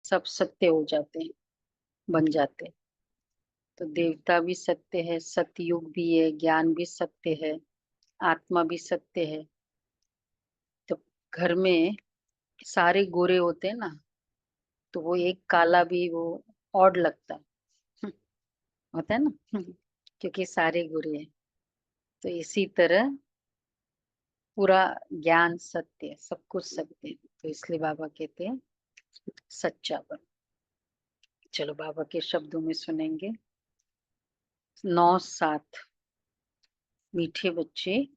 सब सत्य हो जाते हैं, बन जाते हैं। तो देवता भी सत्य है, सतयुग भी है, ज्ञान भी सत्य है, आत्मा भी सत्य है। तो घर में सारे गोरे होते हैं ना, तो वो एक काला भी वो ऑड लगता है। होता है ना। क्योंकि सारे गोरे हैं। तो इसी तरह पूरा ज्ञान सत्य है, सब कुछ सत्य है। तो इसलिए बाबा कहते हैं सच्चा बन। चलो बाबा के शब्दों में सुनेंगे। 9-7। मीठे बच्चे,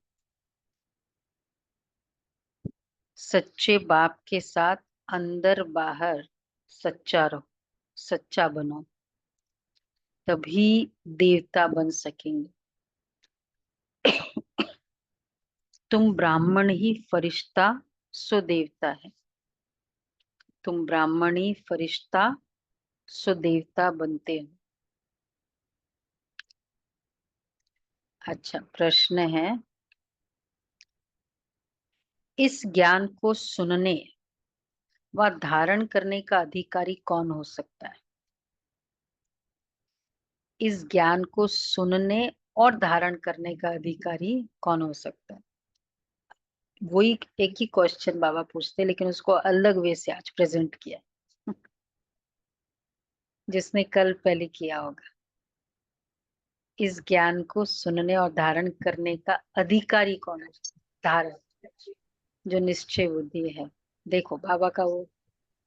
सच्चे बाप के साथ अंदर बाहर सच्चा रहो, सच्चा बनो, तभी देवता बन सकेंगे। तुम ब्राह्मण ही फरिश्ता सो देवता है। तुम ब्राह्मण ही फरिश्ता सो देवता बनते हो। अच्छा, प्रश्न है, इस ज्ञान को सुनने व धारण करने का अधिकारी कौन हो सकता है? इस ज्ञान को सुनने और धारण करने का अधिकारी कौन हो सकता है? वही एक ही क्वेश्चन बाबा पूछते, लेकिन उसको अलग वे से आज प्रेजेंट किया। जिसने कल पहले किया होगा। इस ज्ञान को सुनने और धारण करने का अधिकारी कौन है? धारण, जो निश्चय बुद्धि है। देखो बाबा का वो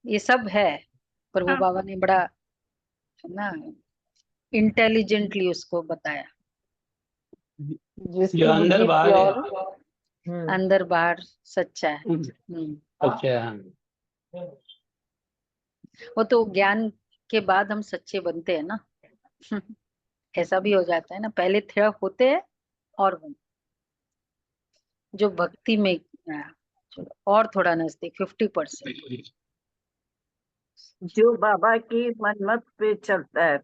ये सब है, पर वो बाबा ने बड़ा है ना इंटेलिजेंटली उसको बताया। जो जिसकी अंदर बुद्धि बाहर है। प्योर। अंदर बाहर सच्चा है। अच्छा। वो तो ज्ञान के बाद हम सच्चे बनते हैं ना। ऐसा भी हो जाता है ना, पहले थोड़ा होते हैं और बनते। जो भक्ति में चलो और थोड़ा नजदीक 50%। जो बाबा की मनमत पे चलता है,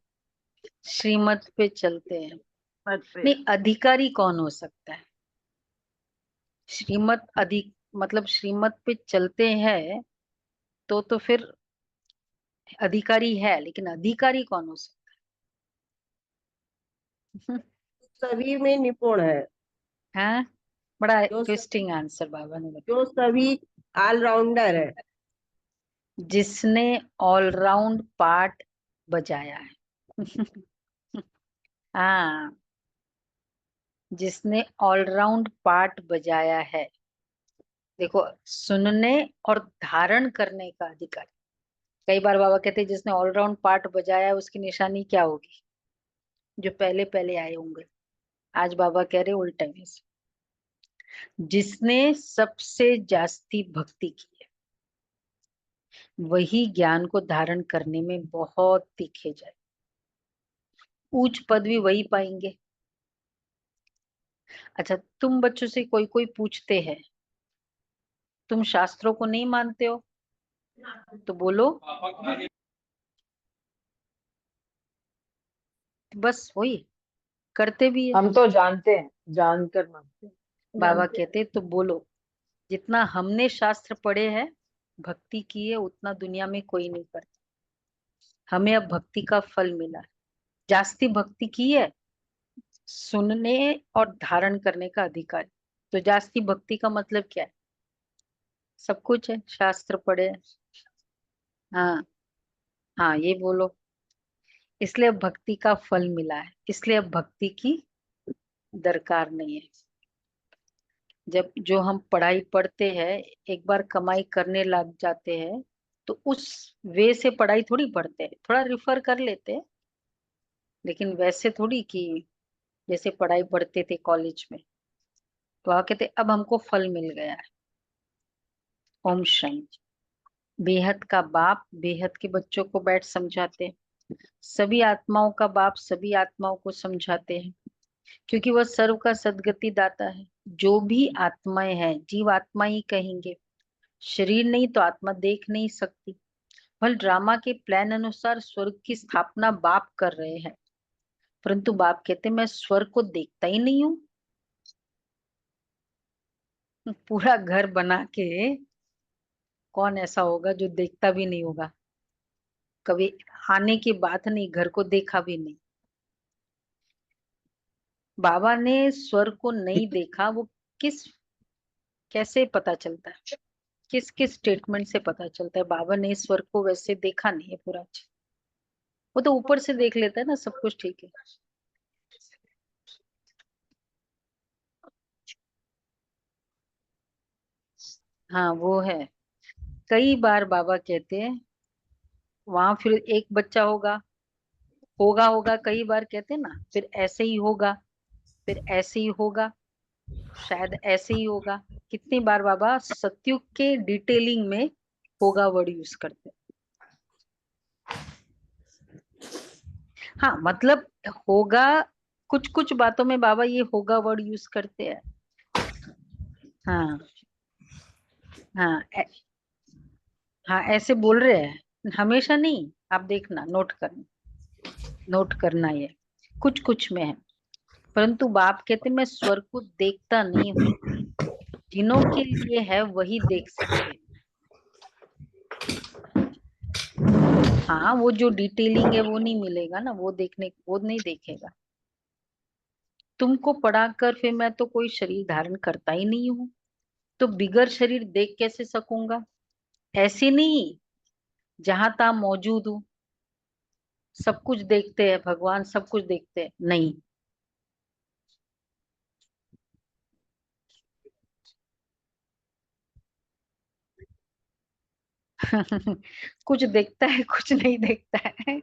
श्रीमत पे चलते हैं। मत पे। नहीं, अधिकारी कौन हो सकता है? श्रीमत अधिक मतलब श्रीमत पे चलते हैं, तो फिर अधिकारी है, लेकिन अधिकारी कौन हो सकता है? सभी में निपुण है, हाँ, बड़ा जो ट्विस्टिंग आंसर बाबा ने बताया। जो सभी ऑलराउंडर है। जिसने ऑलराउंड पार्ट बजाया है। हाँ, जिसने ऑलराउंड पार्ट बजाया है। देखो, सुनने और धारण करने का अधिकार। कई बार बाबा कहते हैं जिसने ऑलराउंड पार्ट बजाया है उसकी निशानी क्या होगी? जो पहले पहले आए होंगे। आज बाबा कह रहे उल्टा है। जिसने सबसे जास्ती भक्ति की है, वही ज्ञान को धारण करने में बहुत तीखे जाए। उच्च पद भी वही पाएंगे। अच्छा, तुम बच्चों से कोई कोई पूछते हैं तुम शास्त्रों को नहीं मानते हो, तो बोलो बस वही करते भी है। हम तो जानते हैं, जानकर मानते हैं। बाबा कहते तो बोलो, जितना हमने शास्त्र पढ़े हैं, भक्ति की है, उतना दुनिया में कोई नहीं करता। हमें अब भक्ति का फल मिला है। जास्ती भक्ति की है, सुनने और धारण करने का अधिकार। तो जास्ती भक्ति का मतलब क्या है? सब कुछ है, शास्त्र पढ़े हैं। हाँ, हाँ ये बोलो। इसलिए अब भक्ति का फल मिला है, इसलिए अब भक्ति की दरकार नहीं है। जब जो हम पढ़ाई पढ़ते हैं, एक बार कमाई करने लग जाते हैं, तो उस वे से पढ़ाई थोड़ी पढ़ते हैं, थोड़ा रिफर कर लेते हैं, लेकिन वैसे थोड़ी कि जैसे पढ़ाई पढ़ते थे कॉलेज में। तो वहां कहते अब हमको फल मिल गया है। ओम शांति। बेहद का बाप बेहद के बच्चों को बैठ समझाते हैं। सभी आत्माओं का बाप सभी आत्माओं को समझाते हैं, क्योंकि वह सर्व का सदगति दाता है। जो भी आत्माएं हैं, जीव आत्मा ही कहेंगे। शरीर नहीं तो आत्मा देख नहीं सकती। फल ड्रामा के प्लान अनुसार स्वर्ग की स्थापना बाप कर रहे हैं, परंतु बाप कहते मैं स्वर्ग को देखता ही नहीं हूँ। पूरा घर बना के कौन ऐसा होगा जो देखता भी नहीं होगा? कभी आने की बात नहीं, घर को देखा भी नहीं। बाबा ने स्वर्ग को नहीं देखा, वो किस कैसे पता चलता है, किस किस स्टेटमेंट से पता चलता है? बाबा ने स्वर्ग को वैसे देखा नहीं है पूरा। वो तो ऊपर से देख लेता है ना, सब कुछ ठीक है। हाँ वो है। कई बार बाबा कहते हैं वहां फिर एक बच्चा होगा, होगा होगा कई बार कहते हैं ना, फिर ऐसे ही होगा, फिर ऐसे ही होगा, शायद ऐसे ही होगा। कितनी बार बाबा सत्युग के डिटेलिंग में होगा वर्ड यूज करते हैं। हाँ मतलब होगा, कुछ कुछ बातों में बाबा ये होगा वर्ड यूज करते हैं। हाँ हाँ हाँ ऐसे बोल रहे हैं, हमेशा नहीं। आप देखना, नोट करना, नोट करना ये कुछ कुछ में है। परंतु बाप कहते मैं स्वर्ग को देखता नहीं हूँ, जिन्हों के लिए है वही देख सकते हैं। हाँ वो जो डिटेलिंग है वो नहीं मिलेगा ना, वो देखने वो नहीं देखेगा। तुमको पढ़ाकर फिर मैं तो कोई शरीर धारण करता ही नहीं हूँ, तो बिगर शरीर देख कैसे सकूंगा? ऐसे नहीं जहां तहां मौजूद हूँ, सब कुछ देखते हैं भगवान, सब कुछ देखते हैं नहीं। कुछ देखता है कुछ नहीं देखता है।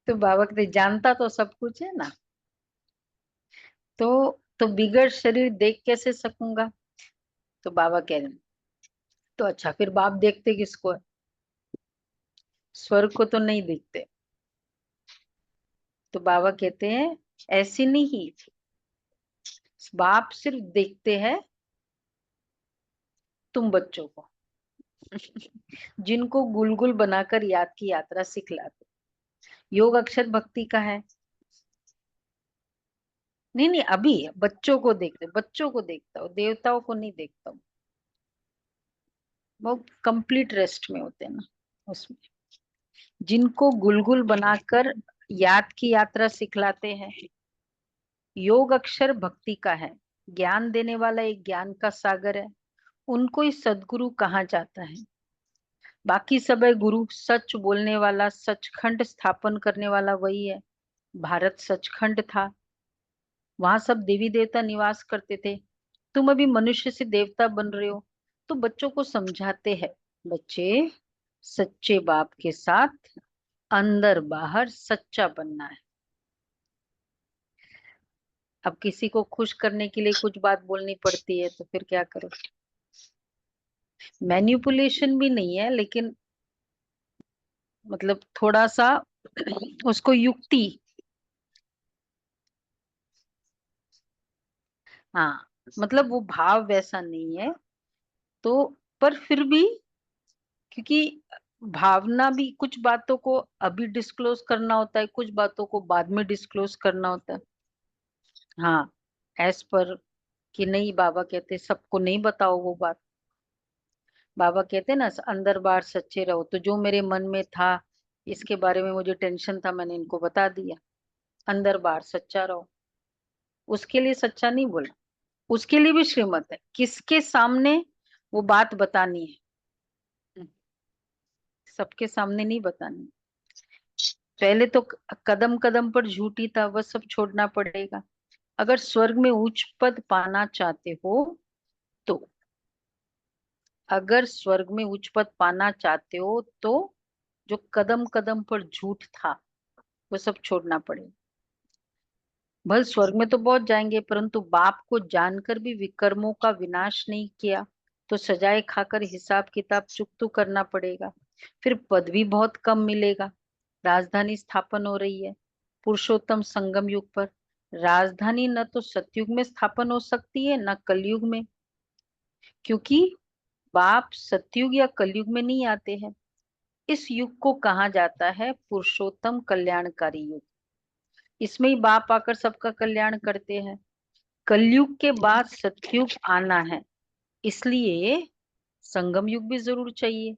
तो बाबा कहते जानता तो सब कुछ है ना, तो बिगड़ शरीर देख कैसे सकूंगा? तो बाबा कह रहे हैं, तो अच्छा फिर बाप देखते किसको है? स्वर्ग को तो नहीं देखते। तो बाबा कहते हैं ऐसे नहीं, बाप सिर्फ देखते हैं तुम बच्चों को, जिनको गुलगुल बनाकर याद की यात्रा सिखलाते। योग अक्षर भक्ति का है। नहीं नहीं, अभी बच्चों को देखते, बच्चों को देखता हूँ, देवताओं को नहीं देखता हूँ। वो कंप्लीट रेस्ट में होते हैं ना उसमें, जिनको गुलगुल बनाकर याद की यात्रा सिखलाते हैं। योग अक्षर भक्ति का है, ज्ञान देने वाला एक ज्ञान का सागर है। उनको ही सदगुरु कहा जाता है। बाकी सब है गुरु, सच बोलने वाला, सचखंड स्थापन करने वाला वही है। भारत सचखंड था, वहां सब देवी देवता निवास करते थे। तुम अभी मनुष्य से देवता बन रहे हो, तो बच्चों को समझाते हैं, बच्चे सच्चे बाप के साथ अंदर बाहर सच्चा बनना है। अब किसी को खुश करने के लिए कुछ बात बोलनी पड़ती है, तो फिर क्या करो? मैन्युपुलेशन भी नहीं है, लेकिन मतलब थोड़ा सा उसको युक्ति। हाँ मतलब वो भाव वैसा नहीं है, तो पर फिर भी, क्योंकि भावना भी कुछ बातों को अभी डिस्क्लोज करना होता है, कुछ बातों को बाद में डिस्क्लोज करना होता है। हाँ एज पर कि नहीं, बाबा कहते सबको नहीं बताओ वो बात। बाबा कहते ना अंदर बाहर सच्चे रहो, तो जो मेरे मन में था, इसके बारे में मुझे टेंशन था, मैंने इनको बता दिया। अंदर बाहर सच्चा रहो, उसके लिए सच्चा नहीं बोला, उसके लिए भी श्रीमत है, किसके सामने वो बात बतानी है, सबके सामने नहीं बतानी। पहले तो कदम कदम पर झूठी था, वह सब छोड़ना पड़ेगा। अगर स्वर्ग में उच्च पद पाना चाहते हो, तो अगर स्वर्ग में उच्च पद पाना चाहते हो, तो जो कदम कदम पर झूठ था वो सब छोड़ना पड़ेगा। भले स्वर्ग में तो बहुत जाएंगे, परंतु बाप को जानकर भी विकर्मों का विनाश नहीं किया, तो सजाए खाकर हिसाब किताब चुकतू करना पड़ेगा। फिर पद भी बहुत कम मिलेगा। राजधानी स्थापन हो रही है पुरुषोत्तम संगम युग पर। राजधानी न तो सतयुग में स्थापन हो सकती है, न कलयुग में, क्योंकि बाप सतयुग या कलयुग में नहीं आते हैं। इस युग को कहा जाता है पुरुषोत्तम कल्याणकारी युग। इसमें ही बाप आकर सबका कल्याण करते हैं। कलयुग के बाद सतयुग आना है, इसलिए संगम युग भी जरूर चाहिए।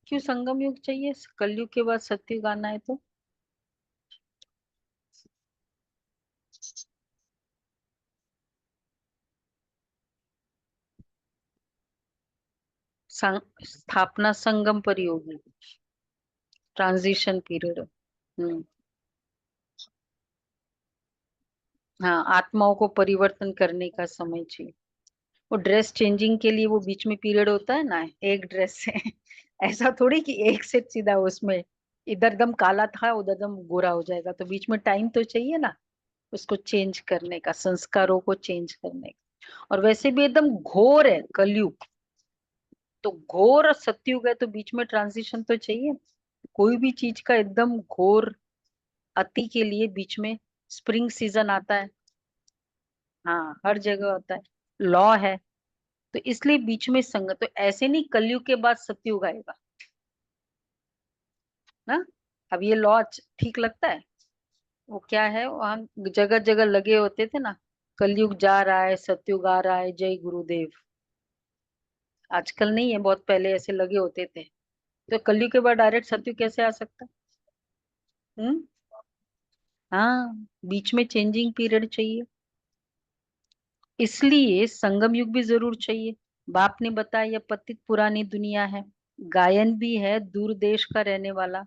क्यों संगम युग चाहिए? कलयुग के बाद सतयुग आना है तो स्थापना संगम पर ही होगी, ट्रांजिशन पीरियड। हाँ, आत्माओं को परिवर्तन करने का समय चाहिए। वो ड्रेस चेंजिंग के लिए वो बीच में पीरियड होता है ना, एक ड्रेस से ऐसा थोड़ी कि एक से सीधा उसमें इधर दम काला था उधर दम गोरा हो जाएगा, तो बीच में टाइम तो चाहिए ना उसको चेंज करने का, संस्कारों को चेंज करने का। और वैसे भी एकदम घोर है कलयुग, तो घोर और सतयुग है, तो बीच में ट्रांजिशन तो चाहिए। कोई भी चीज का एकदम घोर अति के लिए बीच में स्प्रिंग सीजन आता है। हाँ, हर जगह होता है, लॉ है। तो इसलिए बीच में संगत, तो ऐसे नहीं कलयुग के बाद सतयुग आएगा ना। अब ये लॉ ठीक लगता है? वो क्या है, वहां जगह जगह लगे होते थे ना, कलयुग जा रहा है सतयुग आ रहा है जय गुरुदेव। आजकल नहीं है, बहुत पहले ऐसे लगे होते थे। तो कलयुग के बाद डायरेक्ट सतयुग कैसे आ सकता? हम्म। हाँ, बीच में चेंजिंग पीरियड चाहिए, इसलिए संगम युग भी जरूर चाहिए। बाप ने बताया यह पतित पुरानी दुनिया है, गायन भी है दूर देश का रहने वाला।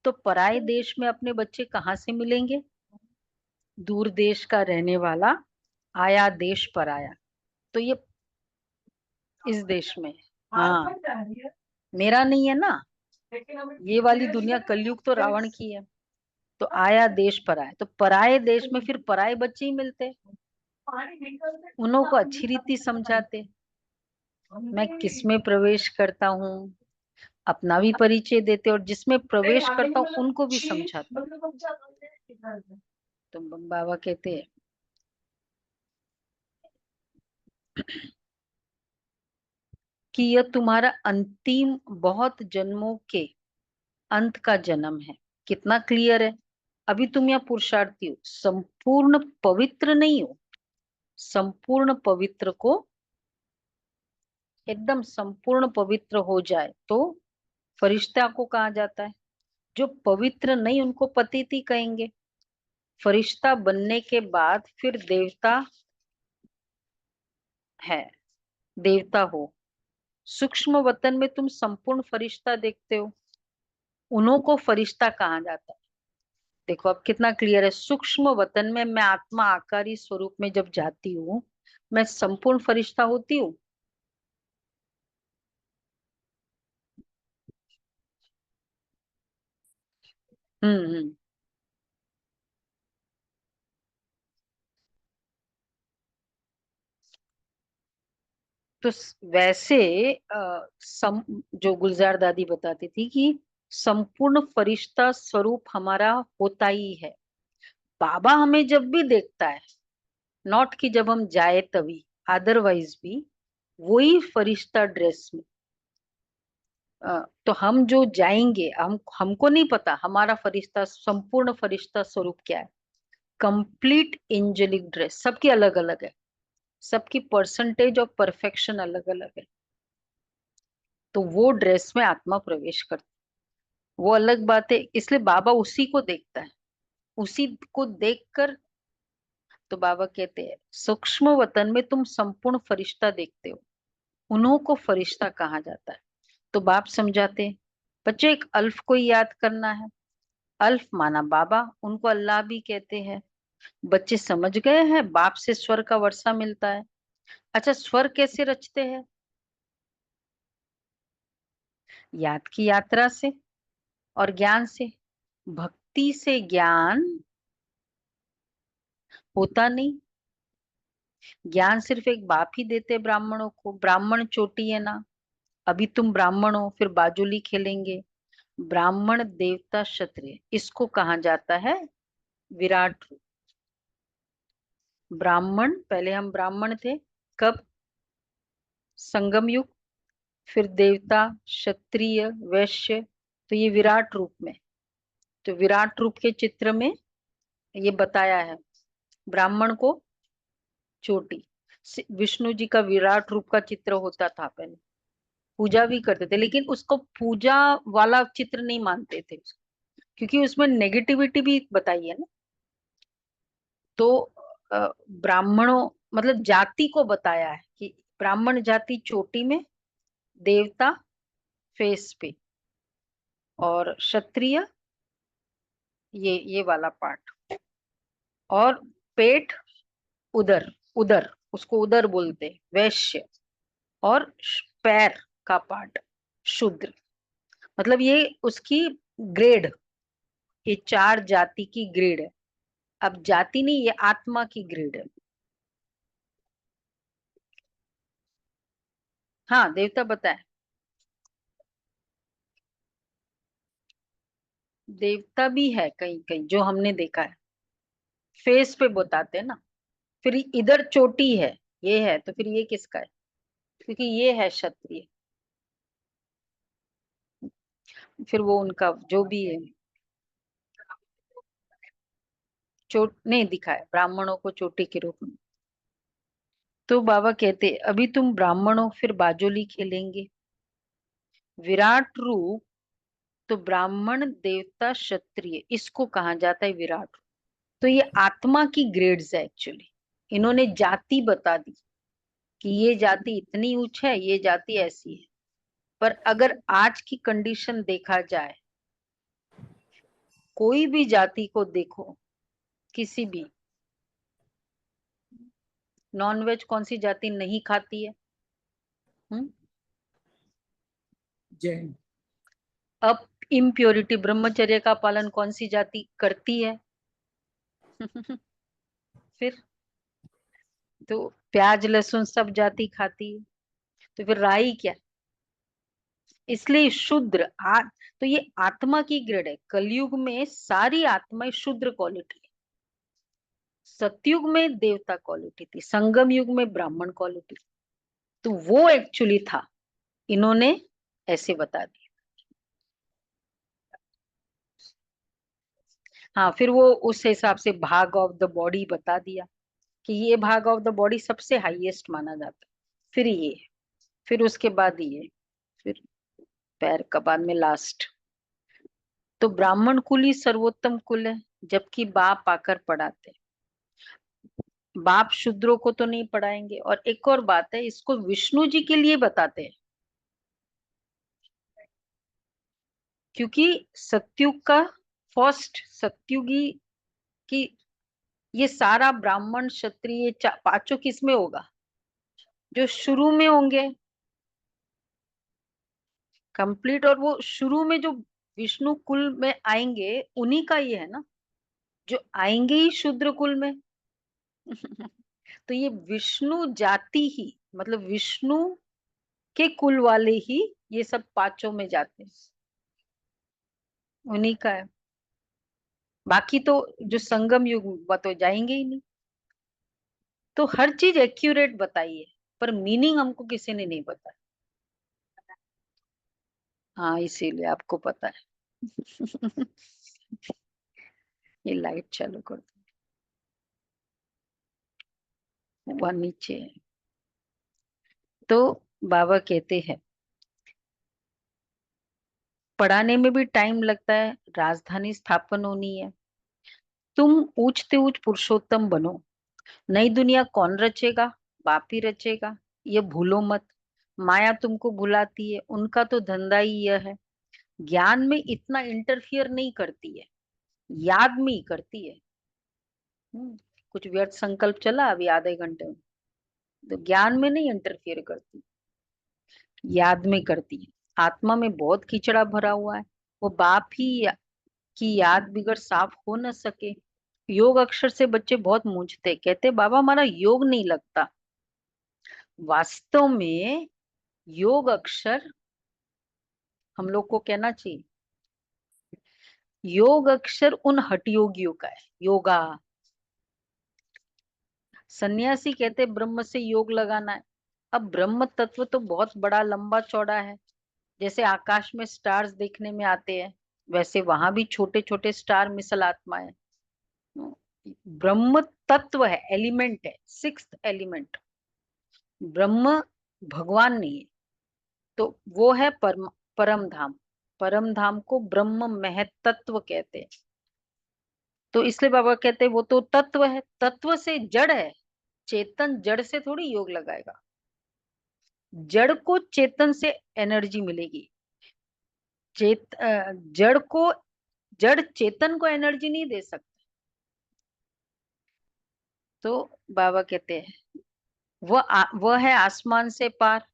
तो पराये देश में अपने बच्चे कहाँ से मिलेंगे? दूर देश का रहने वाला आया देश पर आया, तो ये इस देश में। हाँ, मेरा नहीं है ना, ये वाली दुनिया कलयुग तो रावण की है। तो आया देश पर आया, तो पराये देश में फिर पराये बच्चे ही मिलते, उन्हों को अच्छी रीति समझाते मैं किसमें प्रवेश करता हूँ, अपना भी परिचय देते, और जिसमें प्रवेश करता हूँ उनको भी समझाता हूँ। तो बाबा कहते हैं कि यह तुम्हारा अंतिम बहुत जन्मों के अंत का जन्म है। कितना क्लियर है? अभी तुम यहाँ पुरुषार्थी हो, संपूर्ण पवित्र नहीं हो। संपूर्ण पवित्र को एकदम संपूर्ण पवित्र हो जाए तो फरिश्ता को कहा जाता है। जो पवित्र नहीं उनको पतिति कहेंगे। फरिश्ता बनने के बाद फिर देवता है, देवता हो। सूक्ष्म वतन में तुम संपूर्ण फरिश्ता देखते हो, उन्हों को फरिश्ता कहा जाता है। देखो अब कितना क्लियर है, सूक्ष्म वतन में मैं आत्मा आकारी स्वरूप में जब जाती हूँ, मैं संपूर्ण फरिश्ता होती हूँ। हम्म। तो वैसे जो गुलजार दादी बताती थी कि संपूर्ण फरिश्ता स्वरूप हमारा होता ही है। बाबा हमें जब भी देखता है, नॉट कि जब हम जाए तभी, अदरवाइज भी वही फरिश्ता ड्रेस में। तो हम जो जाएंगे, हमको नहीं पता हमारा फरिश्ता, संपूर्ण फरिश्ता स्वरूप क्या है। कंप्लीट एंजेलिक ड्रेस, सबकी अलग अलग है, सबकी परसेंटेज ऑफ परफेक्शन अलग अलग है। तो वो ड्रेस में आत्मा प्रवेश करती, वो अलग बात है। इसलिए बाबा उसी को देखता है, उसी को देखकर तो बाबा कहते हैं सूक्ष्म वतन में तुम संपूर्ण फरिश्ता देखते हो, उन्हों को फरिश्ता कहा जाता है। तो बाप समझाते हैं बच्चों, एक अल्फ को ही याद करना है। अल्फ माना बाबा, उनको अल्लाह भी कहते हैं। बच्चे समझ गए हैं, बाप से स्वर का वर्षा मिलता है। अच्छा, स्वर कैसे रचते हैं? याद की यात्रा से और ज्ञान से। भक्ति से ज्ञान होता नहीं, ज्ञान सिर्फ एक बाप ही देते ब्राह्मणों को। ब्राह्मण चोटी है ना, अभी तुम ब्राह्मण हो फिर बाजुली खेलेंगे। ब्राह्मण देवता क्षत्रिय, इसको कहा जाता है विराट रूप। ब्राह्मण, पहले हम ब्राह्मण थे, कब? संगम युग। फिर देवता, क्षत्रिय, वैश्य, तो ये विराट रूप में। तो विराट रूप के चित्र में ये बताया है, ब्राह्मण को चोटी। विष्णु जी का विराट रूप का चित्र होता था पहले, पूजा भी करते थे, लेकिन उसको पूजा वाला चित्र नहीं मानते थे क्योंकि उसमें नेगेटिविटी भी बताई है ना। तो ब्राह्मणों मतलब जाति को बताया है कि ब्राह्मण जाति चोटी में, देवता फेस पे, और क्षत्रिय ये वाला पार्ट, और पेट उदर, उदर उसको उदर बोलते हैं, वैश्य, और पैर का पार्ट शूद्र। मतलब ये उसकी ग्रेड, ये 4 जाति की ग्रेड है। अब जाति नहीं, ये आत्मा की ग्रेड है। हाँ देवता बताए, देवता भी है कहीं कहीं जो हमने देखा है, फेस पे बताते हैं ना। फिर इधर चोटी है, ये है, तो फिर ये किसका है? क्योंकि ये है क्षत्रिय। फिर वो उनका जो भी है, चोट नहीं दिखाया ब्राह्मणों को चोटी के रूप में। तो बाबा कहते अभी तुम ब्राह्मण हो, फिर बाजोली खेलेंगे। विराट रूप, तो ब्राह्मण देवता क्षत्रिय इसको कहा जाता है विराट रूप। तो ये आत्मा की ग्रेड्स है एक्चुअली। इन्होंने जाति बता दी कि ये जाति इतनी उच्च है, ये जाति ऐसी है। पर अगर आज की कंडीशन देखा जाए, कोई भी जाति को देखो, किसी भी, नॉनवेज कौन सी जाति नहीं खाती है? हम्म। जैन। अब इम्प्योरिटी, ब्रह्मचर्य का पालन कौन सी जाति करती है? फिर तो प्याज लहसुन सब जाति खाती है, तो फिर राई क्या? इसलिए शूद्र तो ये आत्मा की ग्रेड है। कलयुग में सारी आत्माएं शूद्र क्वालिटी है, सतयुग में देवता क्वालिटी थी, संगम युग में ब्राह्मण क्वालिटी। तो वो एक्चुअली था, इन्होंने ऐसे बता दिया। हाँ फिर वो उस हिसाब से भाग ऑफ द बॉडी बता दिया कि ये भाग ऑफ द बॉडी सबसे हाईएस्ट माना जाता है, फिर ये, फिर उसके बाद ये, फिर पैर का बाद में लास्ट। तो ब्राह्मण कुल ही सर्वोत्तम कुल है, जबकि बाप आकर पढ़ाते हैं। बाप शूद्रों को तो नहीं पढ़ाएंगे। और एक और बात है, इसको विष्णु जी के लिए बताते हैं, क्योंकि सतयुग का फर्स्ट सतयुगी की, ये सारा ब्राह्मण क्षत्रिय पांचों किस में होगा? जो शुरू में होंगे कंप्लीट। और वो शुरू में जो विष्णु कुल में आएंगे, उन्हीं का ये है ना, जो आएंगे ही शूद्र कुल में। तो ये विष्णु जाति ही, मतलब विष्णु के कुल वाले ही ये सब पांचों में जाते हैं, उन्हीं का है। बाकी तो जो संगम युग वो तो जाएंगे ही नहीं। तो हर चीज एक्यूरेट बताई है, पर मीनिंग हमको किसी ने नहीं बताया। हाँ इसीलिए आपको पता है। ये लाइट चालू कर दो, वह नीचे है। तो बाबा कहते हैं पढ़ाने में भी टाइम लगता है, राजधानी स्थापन होनी है। तुम ऊंचते ऊंच पुरुषोत्तम बनो। नई दुनिया कौन रचेगा? बाप ही रचेगा, ये भूलो मत। माया तुमको भुलाती है, उनका तो धंधा ही यह है। ज्ञान में इतना इंटरफियर नहीं करती है, याद में ही करती है। कुछ व्यर्थ संकल्प चला अभी आधे घंटे में, तो ज्ञान में नहीं इंटरफियर करती, याद में करती है। आत्मा में बहुत कीचड़ा भरा हुआ है, वो बाप ही की याद बिगड़ साफ हो न सके। योग अक्षर से बच्चे बहुत मूंझते, कहते बाबा हमारा योग नहीं लगता। वास्तव में योग अक्षर हम लोग को कहना चाहिए, योग अक्षर उन हठ योगियों का है, योगा। सन्यासी कहते ब्रह्म से योग लगाना है। अब ब्रह्म तत्व तो बहुत बड़ा लंबा चौड़ा है। जैसे आकाश में स्टार्स देखने में आते हैं, वैसे वहां भी छोटे छोटे स्टार मिसल आत्मा है। ब्रह्म तत्व है, एलिमेंट है, सिक्स्थ एलिमेंट। ब्रह्म भगवान नहीं है। तो वो है परम धाम। परम धाम को ब्रह्म महतत्व कहते हैं। तो इसलिए बाबा कहते हैं वो तो तत्व है, तत्व से जड़ है। चेतन जड़ से थोड़ी योग लगाएगा। जड़ को चेतन से एनर्जी मिलेगी। जड़ को, जड़ चेतन को एनर्जी नहीं दे सकता। तो बाबा कहते हैं वह है आसमान से पार,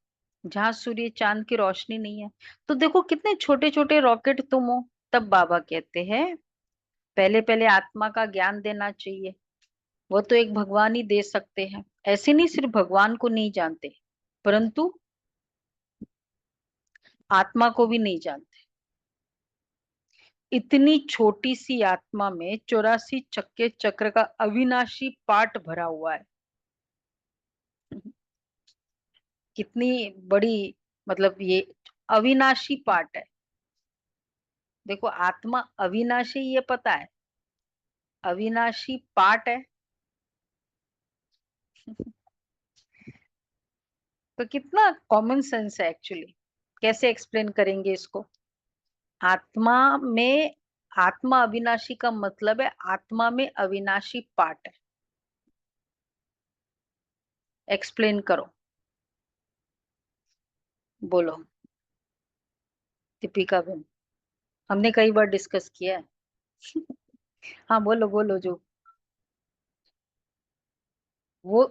जहां सूर्य चांद की रोशनी नहीं है। तो देखो कितने छोटे छोटे रॉकेट तुम हो। तब बाबा कहते हैं पहले पहले आत्मा का ज्ञान देना चाहिए। वो तो एक भगवान ही दे सकते हैं। ऐसे नहीं सिर्फ भगवान को नहीं जानते, परंतु आत्मा को भी नहीं जानते। इतनी छोटी सी आत्मा में 84 चक्के चक्र का अविनाशी पाठ भरा हुआ है। कितनी बड़ी, मतलब ये अविनाशी पाठ है। देखो आत्मा अविनाशी ये पता है, अविनाशी पाठ है। तो कितना कॉमन सेंस है एक्चुअली। कैसे एक्सप्लेन करेंगे इसको। आत्मा में, आत्मा अविनाशी का मतलब है आत्मा में अविनाशी पार्ट है। एक्सप्लेन करो, बोलो दीपिका बहन। हमने कई बार डिस्कस किया है। हाँ बोलो बोलो जो वो।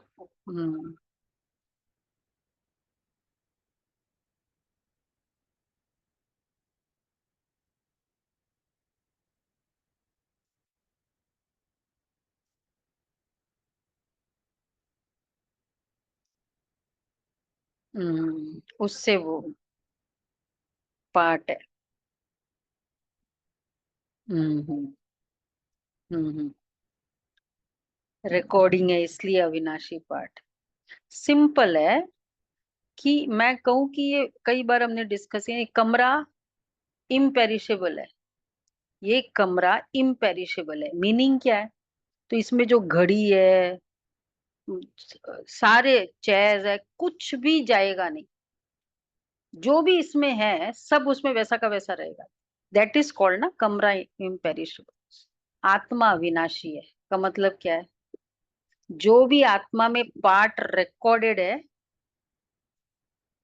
हम्म उससे वो पार्ट है। हम्म हम्म रिकॉर्डिंग है इसलिए अविनाशी पार्ट। सिंपल है कि मैं कहूँ कि ये कई बार हमने डिस्कस किया, ये कमरा इम्पेरिशेबल है। ये कमरा इम्पेरिशेबल है, मीनिंग क्या है। तो इसमें जो घड़ी है, सारे चेयर है, कुछ भी जाएगा नहीं। जो भी इसमें है सब उसमें वैसा का वैसा रहेगा। दैट इज कॉल्ड ना कमरा इम्पेरिशेबल। आत्मा अविनाशी है का मतलब क्या है। जो भी आत्मा में पार्ट रिकॉर्डेड है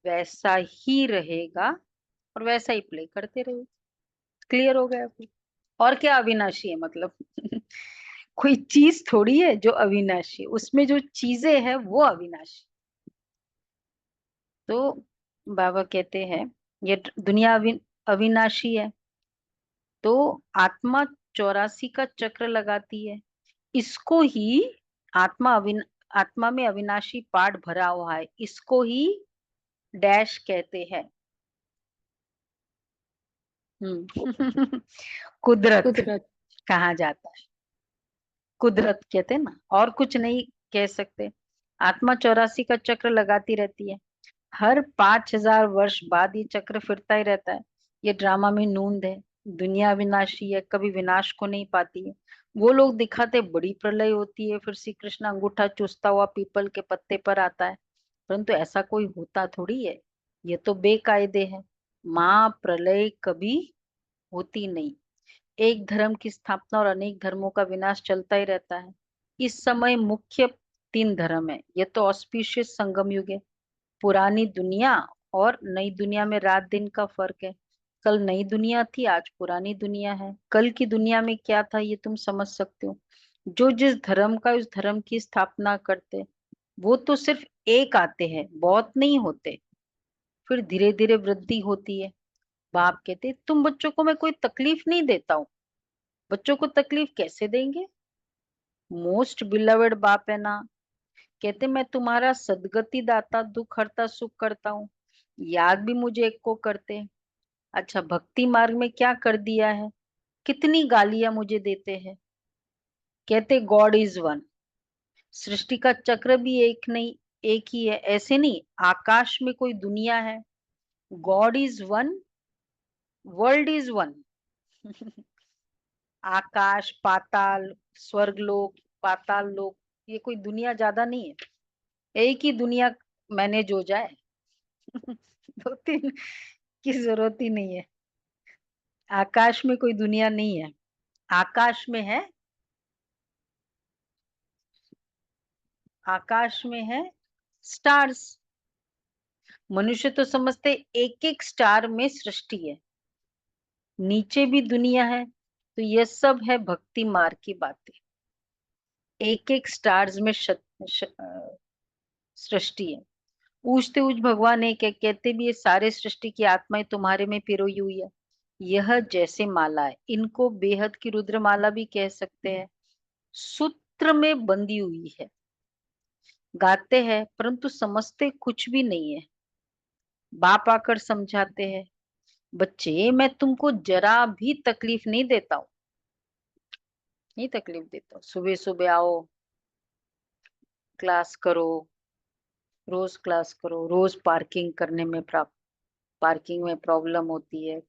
वैसा ही रहेगा और वैसा ही प्ले करते रहेगा। क्लियर हो गया फिर। और क्या अविनाशी है मतलब। कोई चीज थोड़ी है जो अविनाशी है, उसमें जो चीजें हैं वो अविनाशी। तो बाबा कहते हैं ये दुनिया अविनाशी है। तो आत्मा 84 का चक्र लगाती है। इसको ही आत्मा आत्मा में अविनाशी पाठ भरा हुआ है, इसको ही डैश कहते हैं। कुदरत कुदरत। कहा जाता है। कुदरत कहते हैं ना, और कुछ नहीं कह सकते। आत्मा 84 का चक्र लगाती रहती है। हर 5000 वर्ष बाद ये चक्र फिरता ही रहता है। ये ड्रामा में नूंद है। दुनिया विनाशी है, कभी विनाश को नहीं पाती है। वो लोग दिखाते बड़ी प्रलय होती है, फिर श्री कृष्ण अंगूठा चूसता हुआ पीपल के पत्ते पर आता है, परंतु ऐसा कोई होता थोड़ी है। ये तो बेकायदे है। महाप्रलय कभी होती नहीं। एक धर्म की स्थापना और अनेक धर्मों का विनाश चलता ही रहता है। इस समय मुख्य 3 धर्म है। ये तो ऑस्पिशियस संगम युग है। पुरानी दुनिया और नई दुनिया में रात दिन का फर्क है। कल नई दुनिया थी, आज पुरानी दुनिया है। कल की दुनिया में क्या था ये तुम समझ सकते हो। जो जिस धर्म का उस धर्म की स्थापना करते, वो तो सिर्फ एक आते हैं, बहुत नहीं होते। फिर धीरे धीरे वृद्धि होती है। बाप कहते तुम बच्चों को मैं कोई तकलीफ नहीं देता हूँ। बच्चों को तकलीफ कैसे देंगे। मोस्ट बिलवेड बाप है ना। कहते मैं तुम्हारा सदगति दाता, दुख हरता, सुख करता हूँ। याद भी मुझे एक को करते। अच्छा भक्ति मार्ग में क्या कर दिया है। कितनी गालियां मुझे देते हैं। कहते गॉड इज वन। सृष्टि का चक्र भी एक नहीं, एक ही है ऐसे नहीं। आकाश में कोई दुनिया है। God is one, world is one. आकाश पाताल, स्वर्गलोक, पाताल लोक, ये कोई दुनिया ज्यादा नहीं है। एक ही दुनिया मैनेज हो जाए। दो तीन की जरूरत ही नहीं है। आकाश में कोई दुनिया नहीं है, आकाश में है, आकाश में है स्टार्स। मनुष्य तो समझते एक एक स्टार में सृष्टि है, नीचे भी दुनिया है। तो ये सब है भक्ति मार्ग की बातें। एक एक स्टार्स में सृष्टि है। पूछते उस भगवान है क्या, कहते भी ये सारे सृष्टि की आत्माएं तुम्हारे में पिरोई हुई है। यह जैसे माला है, इनको बेहद की रुद्र माला भी कह सकते हैं, सूत्र में बंधी हुई है। गाते हैं परंतु समझते कुछ भी नहीं है। बाप आकर समझाते हैं, बच्चे मैं तुमको जरा भी तकलीफ नहीं देता हूँ, नहीं तकलीफ देता हूँ। सुबह सुबह आओ, क्लास करो, रोज क्लास करो। रोज पार्किंग करने में पार्किंग में प्रॉब्लम होती है,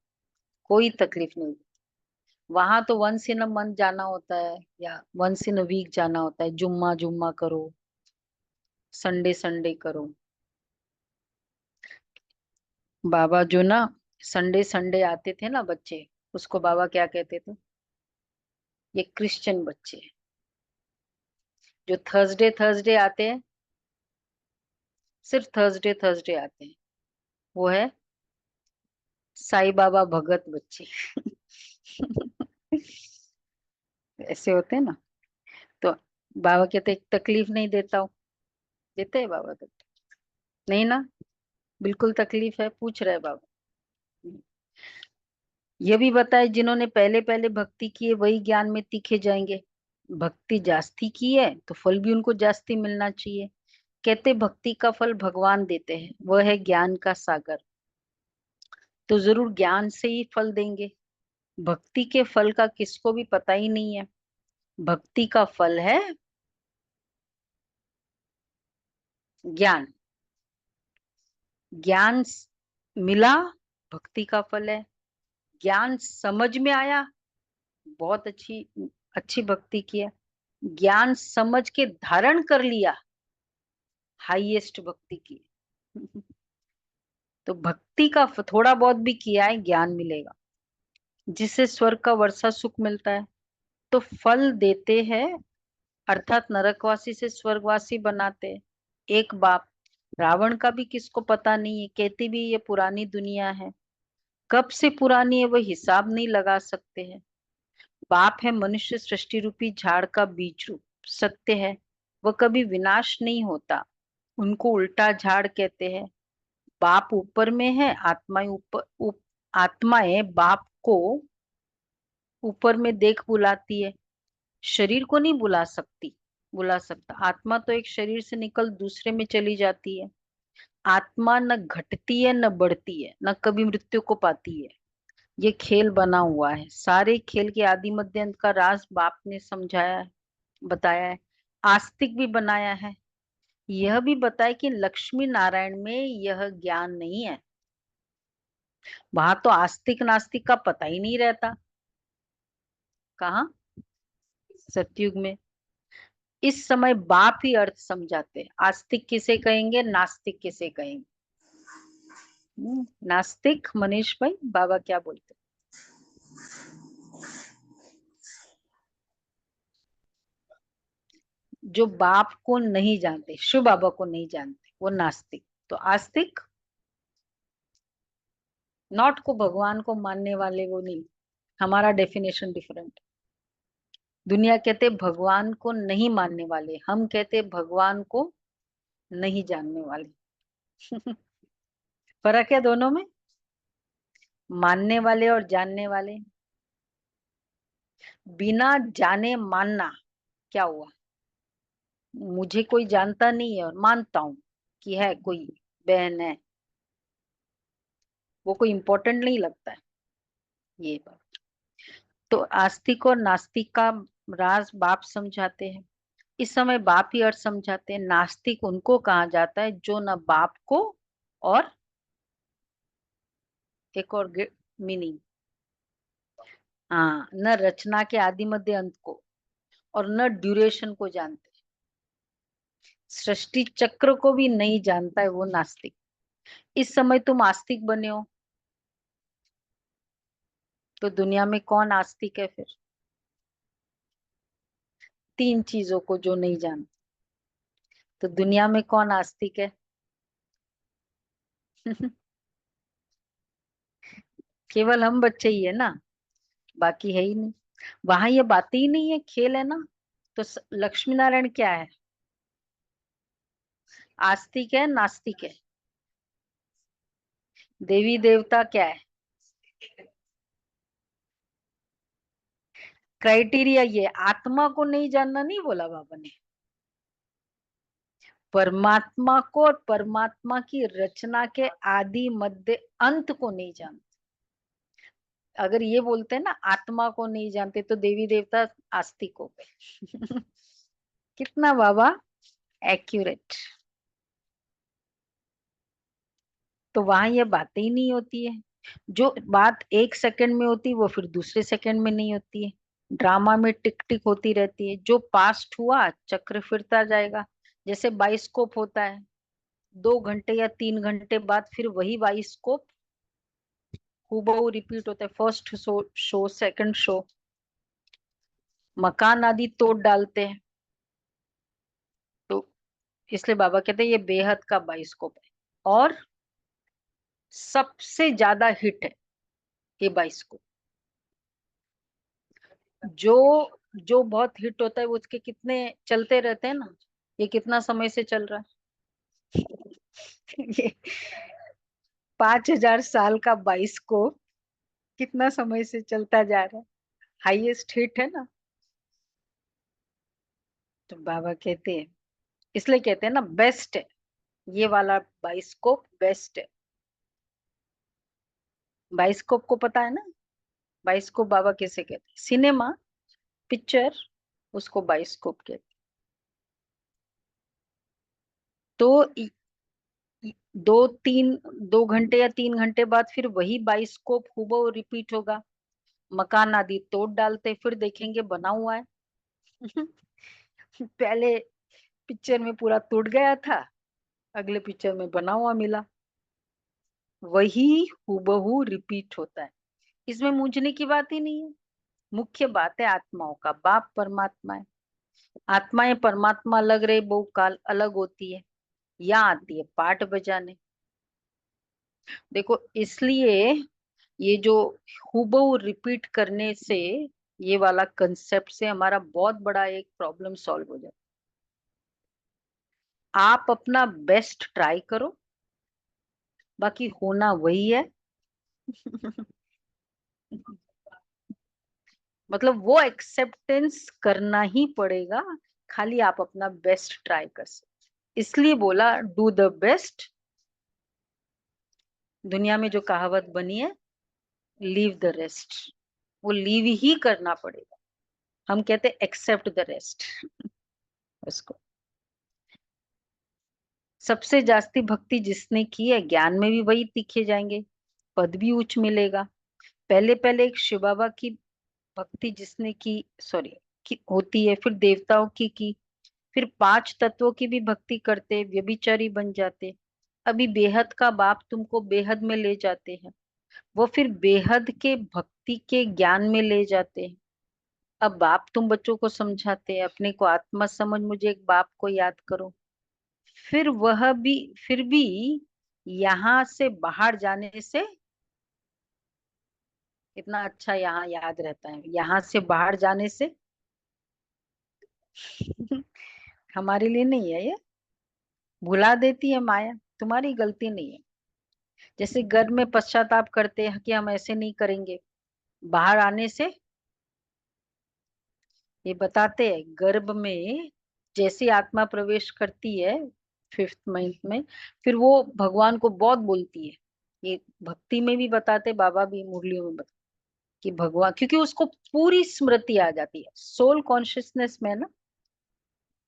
कोई तकलीफ नहीं। वहां तो वंस इन अ मंथ जाना होता है या वंस इन अ वीक जाना होता है। जुम्मा जुम्मा करो, संडे संडे करो। बाबा जो ना संडे संडे आते थे ना बच्चे, उसको बाबा क्या कहते थे, ये क्रिश्चियन बच्चे। जो थर्सडे थर्सडे आते हैं, सिर्फ थर्सडे थर्सडे आते हैं, वो है साईं बाबा भगत बच्चे। ऐसे होते हैं ना। तो बाबा कहते तकलीफ नहीं देता हूँ, देते हैं बाबा तकलीफ? नहीं ना, बिल्कुल तकलीफ है, पूछ रहे बाबा। ये भी बताए जिन्होंने पहले पहले भक्ति की है वही ज्ञान में तीखे जाएंगे। भक्ति जास्ती की है तो फल भी उनको जास्ती मिलना चाहिए। कहते भक्ति का फल भगवान देते हैं, वह है ज्ञान का सागर। तो जरूर ज्ञान से ही फल देंगे। भक्ति के फल का किसको भी पता ही नहीं है। भक्ति का फल है ज्ञान। ज्ञान मिला, भक्ति का फल है। ज्ञान समझ में आया, बहुत अच्छी अच्छी भक्ति की है। ज्ञान समझ के धारण कर लिया, हाईएस्ट भक्ति की। तो भक्ति का थोड़ा बहुत भी किया है, ज्ञान मिलेगा, जिससे स्वर्ग का वर्षा सुख मिलता है। तो फल देते हैं, अर्थात नरकवासी से स्वर्गवासी बनाते हैं। एक बाप। रावण का भी किसको पता नहीं है, कहती भी ये पुरानी दुनिया है। कब से पुरानी है वो हिसाब नहीं लगा सकते हैं। बाप है मनुष्य सृष्टि रूपी झाड़ का बीज रूप। सत्य है, वह कभी विनाश नहीं होता। उनको उल्टा झाड़ कहते हैं। बाप ऊपर में है, आत्माएं आत्माएं बाप को ऊपर में देख बुलाती है। शरीर को नहीं बुला सकता। आत्मा तो एक शरीर से निकल दूसरे में चली जाती है। आत्मा न घटती है न बढ़ती है, न कभी मृत्यु को पाती है। ये खेल बना हुआ है। सारे खेल के आदि मध्य अंत का राज बाप ने समझाया है, बताया है। आस्तिक भी बनाया है। यह भी बताया कि लक्ष्मी नारायण में यह ज्ञान नहीं है। वहां तो आस्तिक नास्तिक का पता ही नहीं रहता। कहाँ? सतयुग में। इस समय बाप ही अर्थ समझाते हैं। आस्तिक किसे कहेंगे, नास्तिक किसे कहेंगे? नास्तिक मनीष भाई, बाबा क्या बोलते? जो बाप को नहीं जानते, शिव बाबा को नहीं जानते, वो नास्तिक। तो आस्तिक नॉट को भगवान को मानने वाले, वो नहीं। हमारा डेफिनेशन डिफरेंट। दुनिया कहते भगवान को नहीं मानने वाले, हम कहते भगवान को नहीं जानने वाले। फर्क है दोनों में, मानने वाले और जानने वाले। बिना जाने मानना क्या हुआ? मुझे कोई जानता नहीं है और मानता हूं कि है कोई बहन है, वो कोई इंपॉर्टेंट नहीं लगता है। ये बात। तो आस्तिक और नास्तिक का राज बाप समझाते हैं। इस समय बाप ही अर्थ समझाते हैं। नास्तिक उनको कहा जाता है जो न बाप को, और एक और मीनिंग, हाँ, न रचना के आदि मध्य अंत को और न ड्यूरेशन को जानते। सृष्टि चक्र को भी नहीं जानता है वो नास्तिक। इस समय तुम आस्तिक बने हो, तो दुनिया में कौन आस्तिक है फिर? तीन चीजों को जो नहीं जानते, तो दुनिया में कौन आस्तिक है? केवल हम बच्चे ही है ना, बाकी है ही नहीं। वहां ये बातें ही नहीं है, खेल है ना। तो लक्ष्मी नारायण क्या है? आस्तिक है, नास्तिक है। देवी देवता क्या है? क्राइटेरिया ये आत्मा को नहीं जानना नहीं बोला बाबा ने, परमात्मा को और परमात्मा की रचना के आदि मध्य अंत को नहीं जानते। अगर ये बोलते हैं ना आत्मा को नहीं जानते, तो देवी देवता आस्तिक हो गए। कितना बाबा एक्यूरेट। तो वहां ये बातें ही नहीं होती है। जो बात एक सेकंड में होती है वो फिर दूसरे सेकंड में नहीं होती है। ड्रामा में टिक टिक होती रहती है, जो पास्ट हुआ चक्र फिरता जाएगा। जैसे बाइस्कोप होता है, 2 घंटे या 3 घंटे बाद फिर वही बाइस्कोप हूबहू रिपीट होता है। फर्स्ट शो सेकंड शो, मकान आदि तोड़ डालते हैं। तो इसलिए बाबा कहते हैं ये बेहद का बाइस्कोप है, और सबसे ज्यादा हिट है ये बाइस्कोप। जो जो बहुत हिट होता है वो उसके कितने चलते रहते हैं ना। ये कितना समय से चल रहा है? ये 5,000 साल का बाइस्कोप कितना समय से चलता जा रहा है, हाईएस्ट हिट है ना। तो बाबा कहते हैं, इसलिए कहते हैं ना बेस्ट है ये वाला बाइस्कोप, बेस्ट है। बाइस्कोप को पता है ना, बाइस्कोप बाबा कैसे कहते हैं? सिनेमा पिक्चर, उसको बाइस्कोप कहते हैं। तो 2 घंटे या 3 घंटे बाद फिर वही बाइस्कोप हूबहू रिपीट होगा। मकान आदि तोड़ डालते फिर देखेंगे बना हुआ है। पहले पिक्चर में पूरा टूट गया था, अगले पिक्चर में बना हुआ मिला। वही हूबहू रिपीट होता है। इसमें मूंझने की बात ही नहीं है। मुख्य बात है आत्माओं का बाप परमात्मा है। आत्माएं परमात्मा अलग रहे बहुकाल अलग होती है, यहाँ आती है पाठ बजाने। देखो इसलिए ये जो हूबहू रिपीट करने से, ये वाला कंसेप्ट से हमारा बहुत बड़ा एक प्रॉब्लम सॉल्व हो जाता है। आप अपना बेस्ट ट्राई करो, बाकी होना वही है। मतलब वो एक्सेप्टेंस करना ही पड़ेगा, खाली आप अपना बेस्ट ट्राई कर सकते। इसलिए बोला डू द बेस्ट। दुनिया में जो कहावत बनी है, लीव द रेस्ट, वो लीव ही करना पड़ेगा। हम कहते एक्सेप्ट द रेस्ट उसको। सबसे जास्ती भक्ति जिसने की है, ज्ञान में भी वही तीखे जाएंगे, पद भी उच्च मिलेगा। पहले पहले एक शिव बाबा की भक्ति जिसने की, सॉरी, की होती है, फिर देवताओं की, फिर 5 तत्वों की भी भक्ति करते, व्यभिचारी बन जाते। अभी बेहद का बाप तुमको बेहद में ले जाते हैं, वो फिर बेहद के भक्ति के ज्ञान में ले जाते हैं। अब बाप तुम बच्चों को समझाते हैं, अपने को आत्मा समझ, मुझे एक बाप को याद करो। फिर वह भी, फिर भी यहाँ से बाहर जाने से कितना अच्छा यहाँ याद रहता है, यहाँ से बाहर जाने से। हमारे लिए नहीं है ये, भुला देती है माया, तुम्हारी गलती नहीं है। जैसे गर्भ में पश्चाताप करते हैं कि हम ऐसे नहीं करेंगे, बाहर आने से ये बताते हैं गर्भ में जैसी आत्मा प्रवेश करती है 5th मंथ में, फिर वो भगवान को बहुत बोलती है। ये भक्ति में भी बताते, बाबा भी मुरलियों में बताते कि भगवान, क्योंकि उसको पूरी स्मृति आ जाती है सोल कॉन्शियसनेस में ना।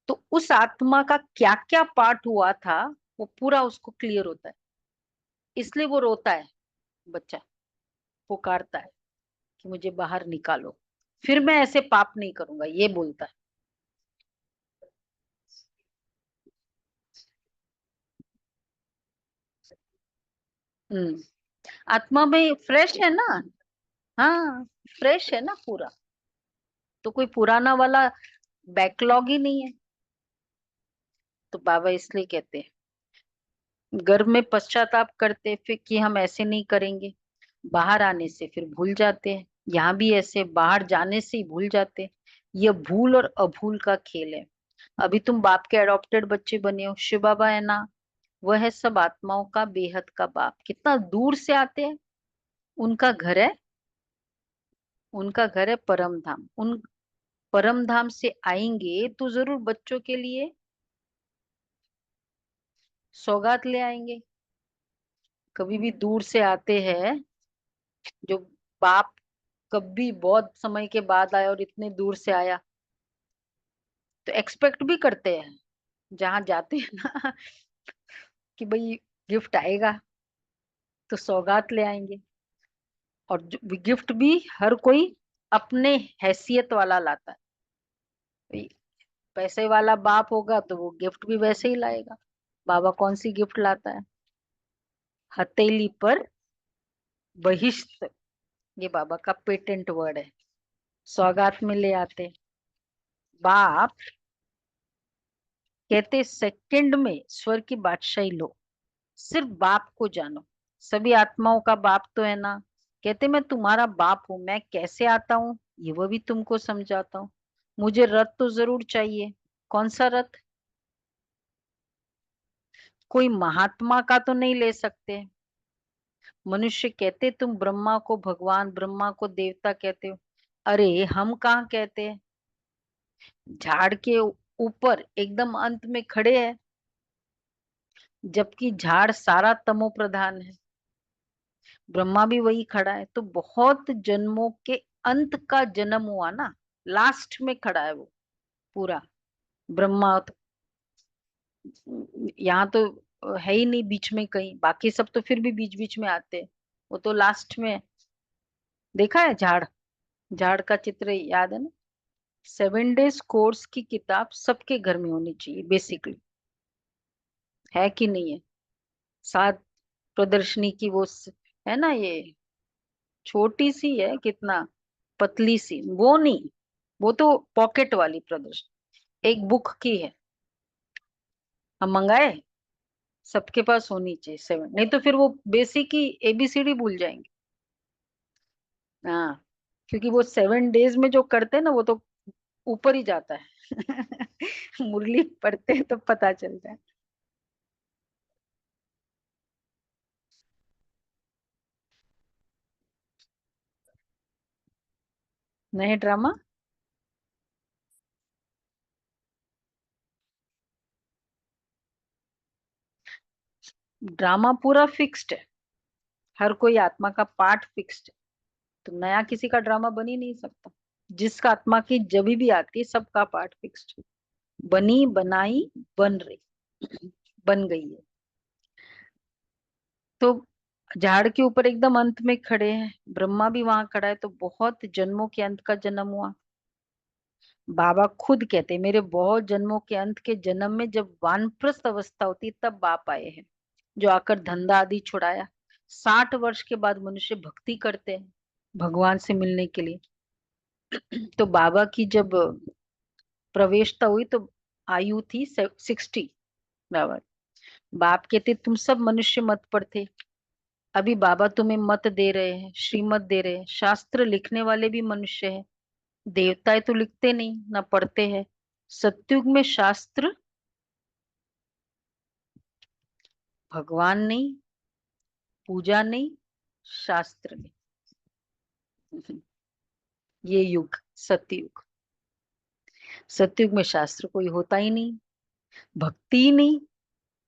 तो उस आत्मा का क्या क्या पार्ट हुआ था वो पूरा उसको क्लियर होता है। इसलिए वो रोता है, बच्चा पुकारता है कि मुझे बाहर निकालो, फिर मैं ऐसे पाप नहीं करूंगा, ये बोलता है। हम्म। आत्मा में फ्रेश है ना। हाँ, फ्रेश है ना पूरा। तो कोई पुराना वाला बैकलॉग ही नहीं है। तो बाबा इसलिए कहते हैं, गर्भ में पश्चाताप करते फिर कि हम ऐसे नहीं करेंगे, बाहर आने से फिर भूल जाते हैं। यहाँ भी ऐसे बाहर जाने से ही भूल जाते हैं। ये भूल और अभूल का खेल है। अभी तुम बाप के अडॉप्टेड बच्चे बने हो, शिव बाबा है ना, वह है सब आत्माओं का बेहद का बाप। कितना दूर से आते हैं। उनका घर है, उनका घर है परम धाम। उन परम धाम से आएंगे तो जरूर बच्चों के लिए सौगात ले आएंगे। कभी भी दूर से आते हैं, जो बाप कभी बहुत समय के बाद आया और इतने दूर से आया, तो एक्सपेक्ट भी करते हैं जहां जाते हैं ना कि भाई गिफ्ट आएगा, तो सौगात ले आएंगे। और गिफ्ट भी हर कोई अपने हैसियत वाला लाता है। भाई पैसे वाला बाप होगा तो वो गिफ्ट भी वैसे ही लाएगा। बाबा कौन सी गिफ्ट लाता है? हथेली पर बहिष्ठ, ये बाबा का पेटेंट वर्ड है। सौगात में ले आते बाप, कहते सेकंड में स्वर्ग की बादशाही लो, सिर्फ बाप को जानो। सभी आत्माओं का बाप तो है ना। कहते मैं तुम्हारा बाप हूं, मैं कैसे आता हूँ ये वो भी तुमको समझाता हूँ। मुझे रथ तो जरूर चाहिए। कौन सा रथ? कोई महात्मा का तो नहीं ले सकते। मनुष्य कहते तुम ब्रह्मा को भगवान, ब्रह्मा को देवता कहते हो। अरे हम कहाँ कहते हैं। झाड़ के ऊपर एकदम अंत में खड़े हैं, जबकि झाड़ सारा तमो प्रधान है। ब्रह्मा भी वही खड़ा है, तो बहुत जन्मों के अंत का जन्म हुआ ना, लास्ट में खड़ा है वो पूरा। ब्रह्मा तो यहाँ तो है ही नहीं बीच में कहीं, बाकी सब तो फिर भी बीच बीच में आते हैं, वो तो लास्ट में है। देखा है झाड़? झाड़ का चित्र याद है ना? 7 डेज कोर्स की किताब सबके घर में होनी चाहिए बेसिकली, है कि नहीं है? सात प्रदर्शनी की वो है ना, ये छोटी सी है, कितना पतली सी, वो नहीं, वो तो पॉकेट वाली प्रदर्शनी, एक बुक की है। हम मंगाए, सबके पास होनी चाहिए 7, नहीं तो फिर वो बेसिक ही एबीसीडी भूल जाएंगे। हाँ, क्योंकि वो 7 डेज में जो करते हैं ना, वो तो ऊपर ही जाता है मुरली पढ़ते हैं तो पता चलता है। नए ड्रामा, ड्रामा पूरा फिक्स्ड है। हर कोई आत्मा का पार्ट फिक्स्ड है, तो नया किसी का ड्रामा बन ही नहीं सकता। जिसका आत्मा की जब भी आती है, सबका पार्ट फिक्स्ड। बनी बनाई बन रही बन गई है। तो झाड़ के ऊपर एकदम अंत में खड़े हैं, ब्रह्मा भी वहां खड़ा है, तो बहुत जन्मों के अंत का जन्म हुआ। बाबा खुद कहते हैं, मेरे बहुत जन्मों के अंत के जन्म में जब वानप्रस्थ अवस्था होती तब बाप आए हैं, जो आकर धंधा आदि छुड़ाया। 60 वर्ष के बाद मनुष्य भक्ति करते हैं भगवान से मिलने के लिए। तो बाबा की जब प्रवेशता हुई तो आयु थी 60। बाबा बाप कहते तुम सब मनुष्य मत पर थे, अभी बाबा तुम्हें मत दे रहे हैं, श्रीमत दे रहे हैं। शास्त्र लिखने वाले भी मनुष्य है, देवताएं तो लिखते नहीं ना पढ़ते हैं। सत्युग में शास्त्र भगवान नहीं, पूजा नहीं, शास्त्र नहीं। ये युग सतयुग। सतयुग में शास्त्र कोई होता ही नहीं, भक्ति ही नहीं।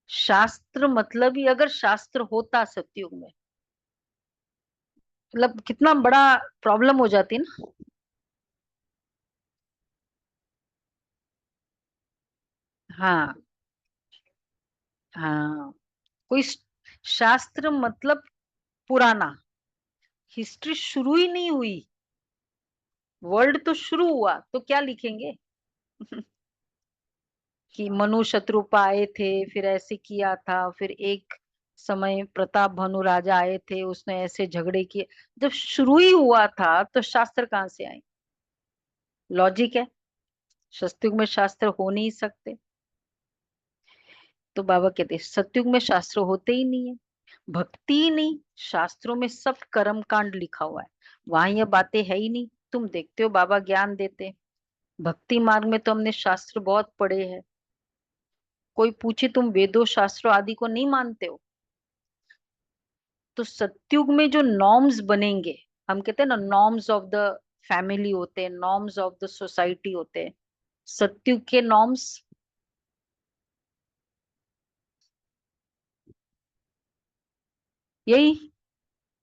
शास्त्र मतलब ही, अगर शास्त्र होता सतयुग में, मतलब कितना बड़ा प्रॉब्लम हो जाती ना। हाँ, हाँ, कोई शास्त्र मतलब पुराना, हिस्ट्री शुरू ही नहीं हुई, वर्ल्ड तो शुरू हुआ तो क्या लिखेंगे कि मनु शत्रुपा आए थे, फिर ऐसे किया था, फिर एक समय प्रताप भानु राजा आए थे, उसने ऐसे झगड़े किए। जब शुरू ही हुआ था तो शास्त्र कहाँ से आए? लॉजिक है, सतयुग में शास्त्र हो नहीं सकते। तो बाबा कहते सतयुग में शास्त्र होते ही नहीं है, भक्ति ही नहीं, शास्त्रों में सब कर्म कांड लिखा हुआ है, वहां ये बातें है ही नहीं। तुम देखते हो बाबा ज्ञान देते, भक्ति मार्ग में तो हमने शास्त्र बहुत पढ़े हैं। कोई पूछे तुम वेदों शास्त्रों आदि को नहीं मानते हो? तो सतयुग में जो नॉर्म्स बनेंगे, हम कहते हैं ना नॉर्म्स ऑफ द फैमिली होते हैं, नॉर्म्स ऑफ द सोसाइटी होते हैं, सतयुग के नॉर्म्स यही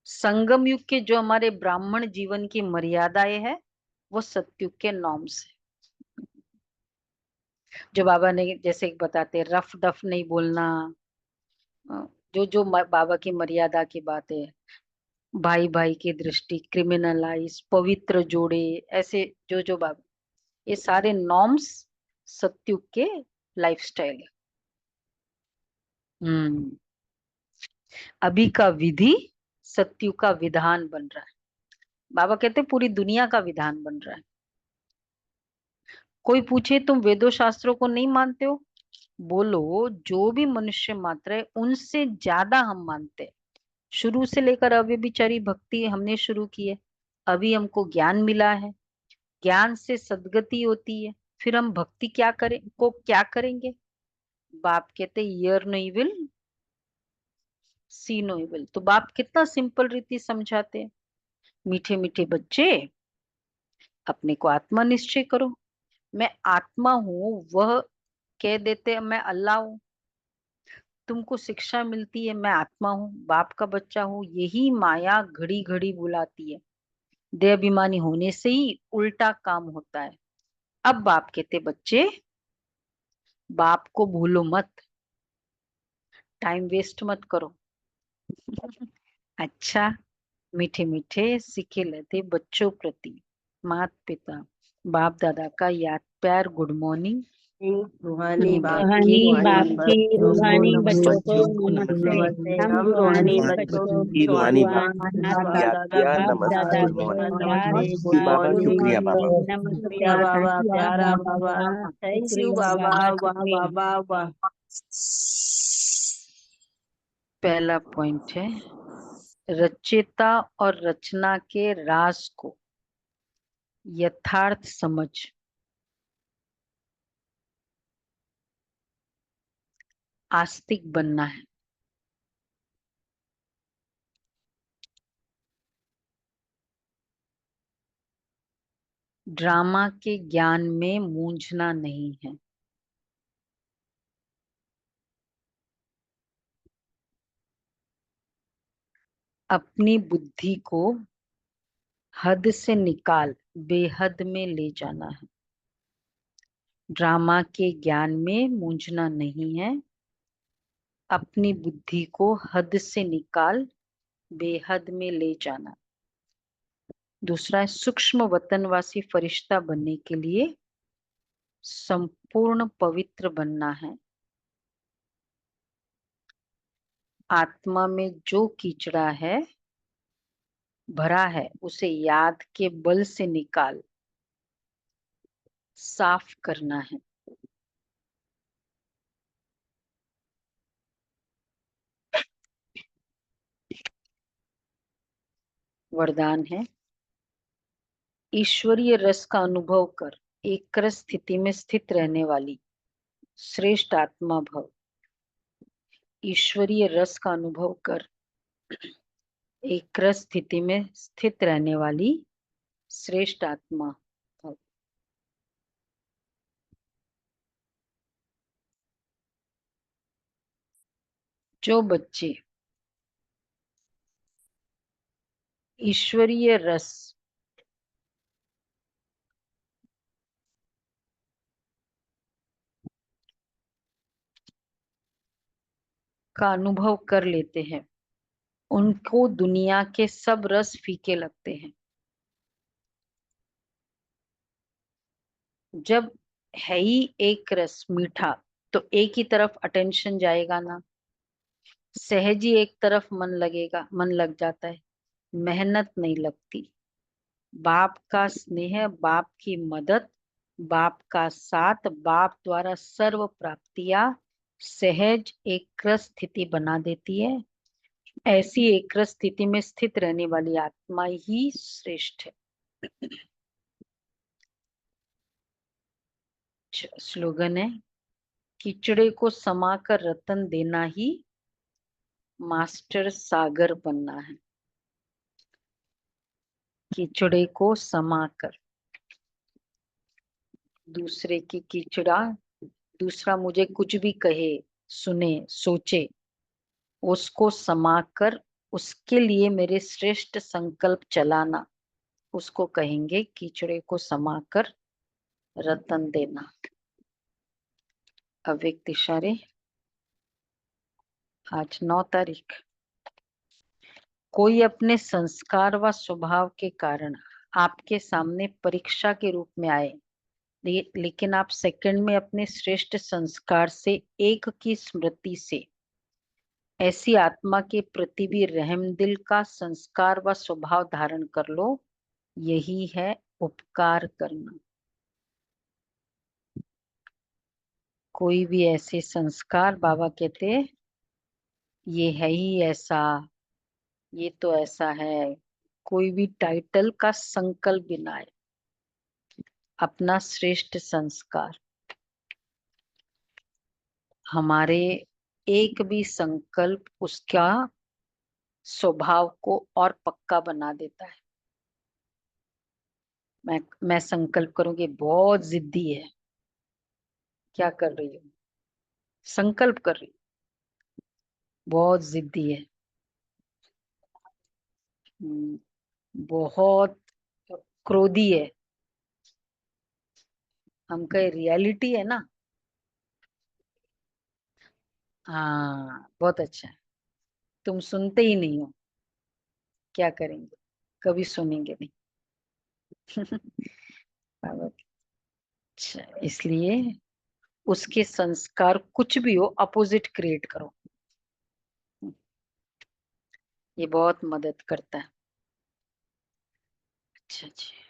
संगम युग के जो हमारे ब्राह्मण जीवन की मर्यादाएं है, वो सतयुग के नॉर्म्स है। जो बाबा ने जैसे एक बताते रफ डफ नहीं बोलना, जो जो बाबा की मर्यादा की बात है, भाई भाई की दृष्टि, क्रिमिनलाइज, पवित्र जोड़े, ऐसे जो जो बाबा, ये सारे नॉर्म्स सतयुग के लाइफस्टाइल है। अभी का विधि सतयुग का विधान बन रहा है। बाबा कहते पूरी दुनिया का विधान बन रहा है। कोई पूछे तुम वेदों शास्त्रों को नहीं मानते हो? बोलो जो भी मनुष्य मात्र है उनसे ज्यादा हम मानते हैं। शुरू से लेकर अभी बिचारी भक्ति हमने शुरू की है, अभी हमको ज्ञान मिला है, ज्ञान से सद्गति होती है, फिर हम भक्ति क्या करें को क्या करेंगे? बाप कहते hear no evil, see no evil. तो बाप कितना सिंपल रीति समझाते हैं, मीठे मीठे बच्चे अपने को आत्मा निश्चय करो। मैं आत्मा हूँ वह कह देते मैं अल्लाह हूँ। तुमको शिक्षा मिलती है मैं आत्मा हूँ, बाप का बच्चा हूँ, यही माया घड़ी घड़ी बुलाती है। देह अभिमानी होने से ही उल्टा काम होता है। अब बाप कहते बच्चे बाप को भूलो मत, टाइम वेस्ट मत करो। अच्छा, मीठे मीठे सीखे लेते बच्चों प्रति माता पिता बाप दादा का याद प्यार गुड मॉर्निंग। रूहानी बाप की रूहानी बाप रूहानी की बच्चों को रूहानी बच्चों को नमस्ते। बच्चों को नमस्ते। नमस्ते। नमस्ते, हम हम रूहानी रूहानी बच्चों बच्चों की को रूहानी बाप बाप रूहानी बाप याद दादा प्यार को बाप दादा नमस्ते गुड को नमस्ते, मॉर्निंग। प्यार नमस्ते, गुड जी बाबा गुड मॉर्निंग। शुक्रिया बाबा। मॉर्निंग, शुक्रिया नमस्ते, बाबा, शुक्रिया प्यारा बाबा, बाबा, थैंक यू शुक्रिया बाबा, बाबा, वाह शुक्रिया। बाबा वाह। पहला पॉइंट है रचयिता और रचना के राज को यथार्थ समझ, आस्तिक बनना है। ड्रामा के ज्ञान में मूंझना नहीं है। अपनी बुद्धि को हद से निकाल बेहद में ले जाना है। ड्रामा के ज्ञान में मूंझना नहीं है, अपनी बुद्धि को हद से निकाल बेहद में ले जाना। दूसरा है सूक्ष्म वतनवासी फरिश्ता बनने के लिए संपूर्ण पवित्र बनना है। आत्मा में जो कीचड़ा है भरा है उसे याद के बल से निकाल साफ करना है। वरदान है ईश्वरीय रस का अनुभव कर एक रस स्थिति में स्थित रहने वाली श्रेष्ठ आत्मा भव। ईश्वरीय रस का अनुभव कर एक रस स्थिति में स्थित रहने वाली श्रेष्ठ आत्मा भव। जो बच्चे ईश्वरीय रस का अनुभव कर लेते हैं उनको दुनिया के सब रस फीके लगते हैं। जब है ही एक रस मीठा तो एक ही तरफ अटेंशन जाएगा ना। सहज ही एक तरफ मन लगेगा, मन लग जाता है, मेहनत नहीं लगती। बाप का स्नेह, बाप की मदद, बाप का साथ, बाप द्वारा सर्व प्राप्तियां सहज एक स्थिति बना देती है। ऐसी एक स्थिति में स्थित रहने वाली आत्मा ही श्रेष्ठ है। स्लोगन है, कीचड़े को समाकर रतन देना ही मास्टर सागर बनना है। कीचड़े को समाकर, दूसरे की कीचड़ा, दूसरा मुझे कुछ भी कहे, सुने, सोचे, उसको समाकर उसके लिए मेरे श्रेष्ठ संकल्प चलाना, उसको कहेंगे कीचड़े को समाकर रतन देना। अव्यक्त इशारे, आज 9 तारीख। कोई अपने संस्कार व स्वभाव के कारण आपके सामने परीक्षा के रूप में आए, लेकिन आप सेकंड में अपने श्रेष्ठ संस्कार से एक की स्मृति से ऐसी आत्मा के प्रति भी रहम दिल का संस्कार व स्वभाव धारण कर लो। यही है उपकार करना। कोई भी ऐसे संस्कार, बाबा कहते ये है ही ऐसा, ये तो ऐसा है, कोई भी टाइटल का संकल्प बिना है, अपना श्रेष्ठ संस्कार। हमारे एक भी संकल्प उसका स्वभाव को और पक्का बना देता है। मैं संकल्प करूंगी, बहुत जिद्दी है, क्या कर रही हूँ, संकल्प कर रही हूँ, बहुत जिद्दी है, बहुत क्रोधी है। हम कहे रियलिटी है ना। हाँ, बहुत अच्छा है। तुम सुनते ही नहीं हो, क्या करेंगे, कभी सुनेंगे नहीं। अच्छा, इसलिए उसके संस्कार कुछ भी हो, अपोजिट क्रिएट करो, ये बहुत मदद करता है। अच्छा जी।